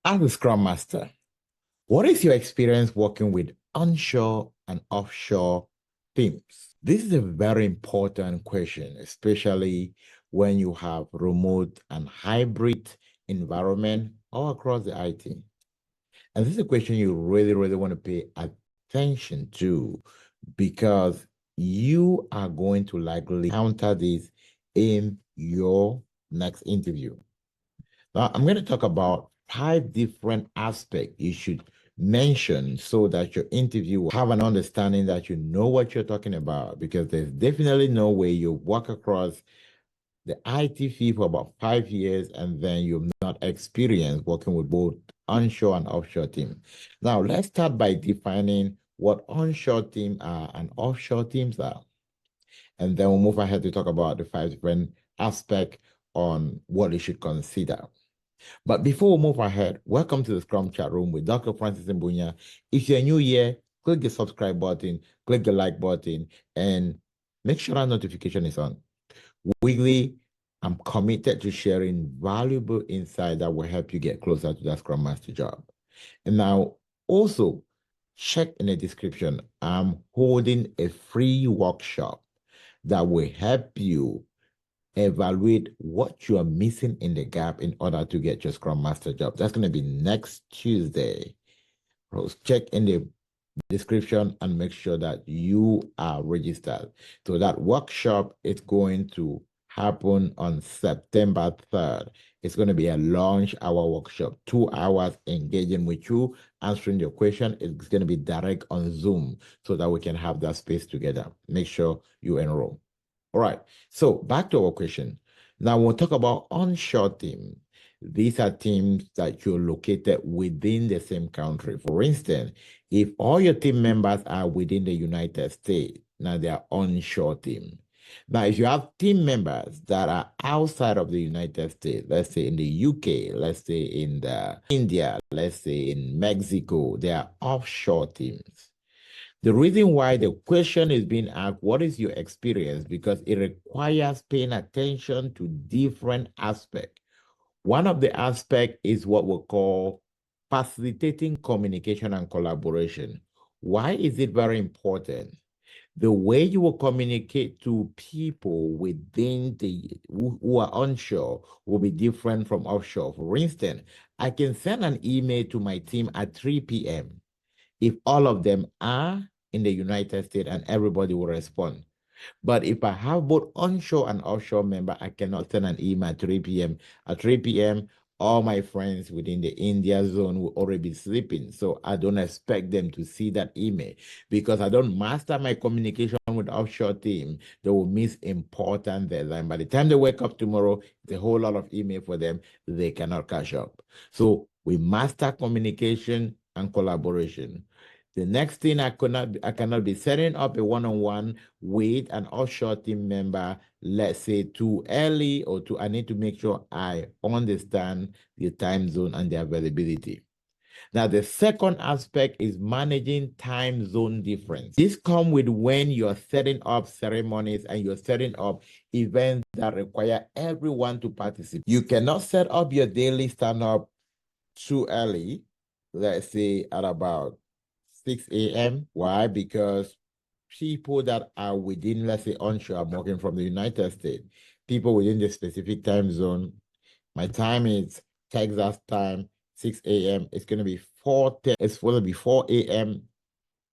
As a Scrum Master, what is your experience working with onshore and offshore teams? This is a very important question, especially when you have remote and hybrid environment all across the IT. And this is a question you really, really want to pay attention to because you are going to likely encounter this in your next interview. Now, I'm going to talk about 5 different aspects you should mention so that your interview will have an understanding that you know what you're talking about, because there's definitely no way you walk across the IT field for about 5 years and then you've not experienced working with both onshore and offshore teams. Now, let's start by defining what onshore teams are and offshore teams are. And then we'll move ahead to talk about the 5 different aspects on what you should consider. But before we move ahead, welcome to the Scrum chat room with Dr. Francis Mbunya. If you're new here, click the subscribe button, click the like button, and make sure that notification is on. Weekly, I'm committed to sharing valuable insight that will help you get closer to that Scrum Master job. And now, also, check in the description. I'm holding a free workshop that will help you evaluate what you are missing in the gap in order to get your Scrum Master job. That's going to be next Tuesday. Check in the description and make sure that you are registered. So that workshop is going to happen on September 3rd. It's going to be a launch hour workshop, 2 hours engaging with you, answering your question. It's going to be direct on Zoom so that we can have that space together. Make sure you enroll. All right, so back to our question. Now we'll talk about onshore teams. These are teams that you're located within the same country. For instance, if all your team members are within the United States, now they are onshore team. Now, if you have team members that are outside of the United States, let's say in the UK, let's say in India, let's say in Mexico, they are offshore teams. The reason why the question is being asked, what is your experience? Because it requires paying attention to different aspects. One of the aspects is what we call facilitating communication and collaboration. Why is it very important? The way you will communicate to people within who are onshore will be different from offshore. For instance, I can send an email to my team at 3 p.m. if all of them are in the United States and everybody will respond. But if I have both onshore and offshore members, I cannot send an email at 3 p.m. At 3 p.m., all my friends within the India zone will already be sleeping. So I don't expect them to see that email because I don't master my communication with offshore team. They will miss important deadline. By the time they wake up tomorrow, it's a whole lot of email for them. They cannot catch up. So we master communication and collaboration. The next thing, I cannot be setting up a one-on-one with an offshore team member, let's say too early, or I need to make sure I understand the time zone and the availability. Now, the second aspect is managing time zone difference. This comes with when you're setting up ceremonies and you're setting up events that require everyone to participate. You cannot set up your daily stand-up too early, let's say at about 6 a.m. Why? Because people that are within, let's say, onshore, I'm working from the United States, people within the specific time zone, my time is Texas time, 6 a.m. It's going to be 4:10. It's going to be 4 a.m.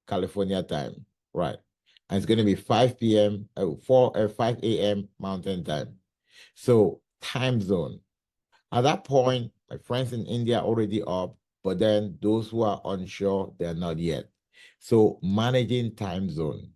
California time, right? And it's going to be 5 p.m., 5 a.m. Mountain time. So time zone. At that point, my friends in India are already up, but then those who are onshore, they're not yet. So managing time zone.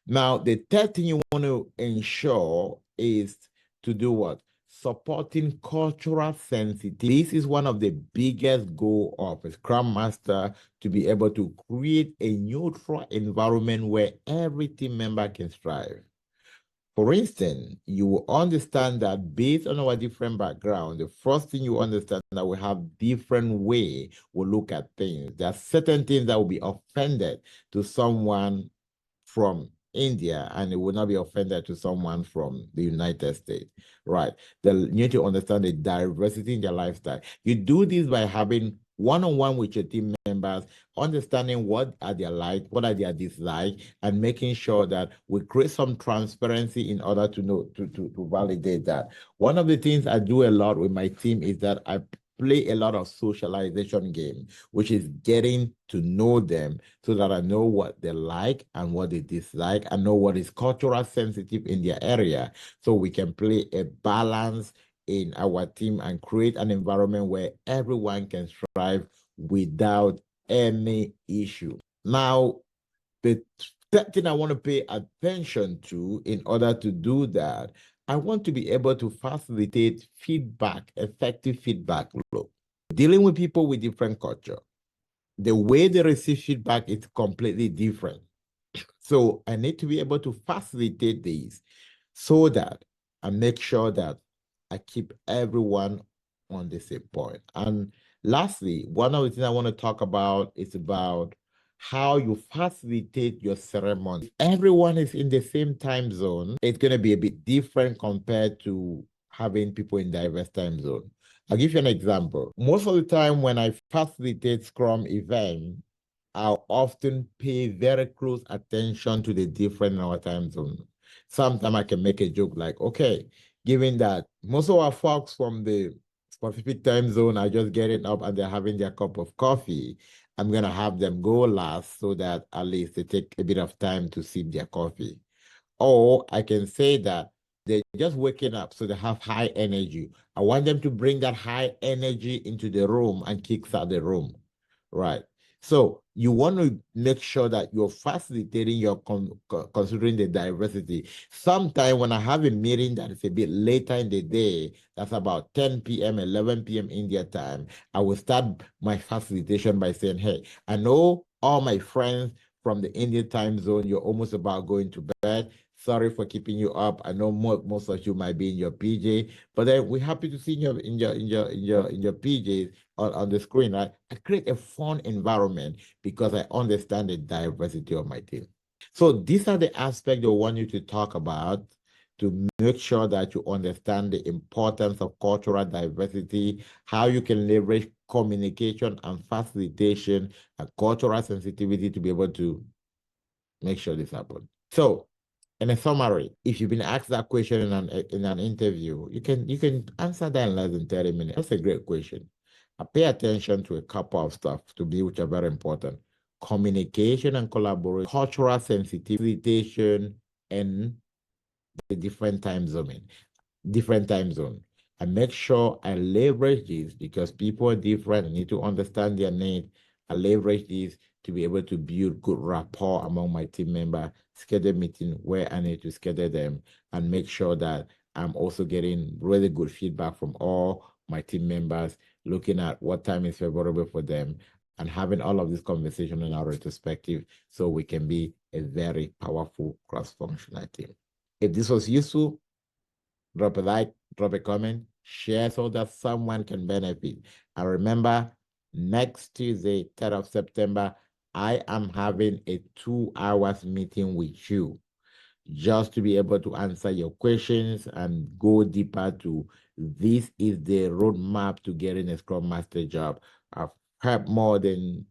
Now, the third thing you want to ensure is to do what? Supporting cultural sensitivity. This is one of the biggest goals of a Scrum Master, to be able to create a neutral environment where every team member can thrive. For instance, you will understand that based on our different background, the first thing you understand that we have different way we look at things. There are certain things that will be offended to someone from India and it will not be offended to someone from the United States, right? They need to understand the diversity in their lifestyle. You do this by having one-on-one with your team members, understanding what are their likes, what are their dislikes, and making sure that we create some transparency in order to know to validate that. One of the things I do a lot with my team is that I play a lot of socialization game, which is getting to know them so that I know what they like and what they dislike. I know what is cultural sensitive in their area, so we can play a balance in our team and create an environment where everyone can thrive without any issue. Now, the third thing I want to pay attention to in order to do that, I want to be able to facilitate feedback, effective feedback loop. Dealing with people with different culture, the way they receive feedback is completely different. So I need to be able to facilitate these so that I make sure that I keep everyone on the same point. And lastly, one of the things I want to talk about is about how you facilitate your ceremony. If everyone is in the same time zone, it's going to be a bit different compared to having people in diverse time zone. I'll give you an example. Most of the time when I facilitate Scrum events, I'll often pay very close attention to the different in our time zone. Sometimes I can make a joke like, okay, given that most of our folks from the Pacific time zone are just getting up and they're having their cup of coffee, I'm going to have them go last so that at least they take a bit of time to sip their coffee. Or I can say that they're just waking up, so they have high energy. I want them to bring that high energy into the room and kickstart the room, right? So you want to make sure that you're facilitating your considering the diversity. Sometime when I have a meeting that is a bit later in the day, that's about 10 p.m., 11 p.m. India time, I will start my facilitation by saying, hey, I know all my friends from the Indian time zone, you're almost about going to bed. Sorry for keeping you up. I know most of you might be in your PJ, but then we're happy to see you in your PJs on the screen, right? I create a fun environment because I understand the diversity of my team. So these are the aspects I want you to talk about to make sure that you understand the importance of cultural diversity, how you can leverage communication and facilitation and cultural sensitivity to be able to make sure this happens. So in a summary, if you've been asked that question in an interview, you can answer that in less than 30 minutes. That's a great question. I pay attention to a couple of stuff to me which are very important. Communication and collaboration, cultural sensitivity, and the different time zone. I make sure I leverage these because people are different. I need to understand their need. I leverage these to be able to build good rapport among my team member, schedule meeting where I need to schedule them, and make sure that I'm also getting really good feedback from all my team members, looking at what time is favorable for them, and having all of this conversation in our retrospective so we can be a very powerful cross-functional team. If this was useful, drop a like, drop a comment, share so that someone can benefit. And remember, next Tuesday, 3rd of September, I am having a 2 hours meeting with you just to be able to answer your questions and go deeper to this is the roadmap to getting a Scrum Master job. I've helped more than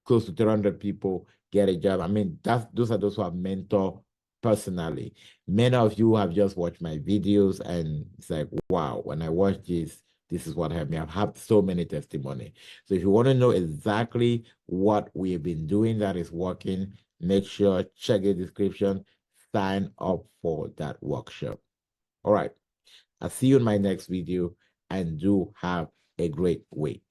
close to 300 people get a job. I mean, those are those who have mentored personally. Many of you have just watched my videos and it's like, wow, when I watch this is what helped me. I've had so many testimony. So if you want to know exactly what we have been doing that is working, make sure check the description, sign up for that workshop. All right. I'll see you in my next video and do have a great week.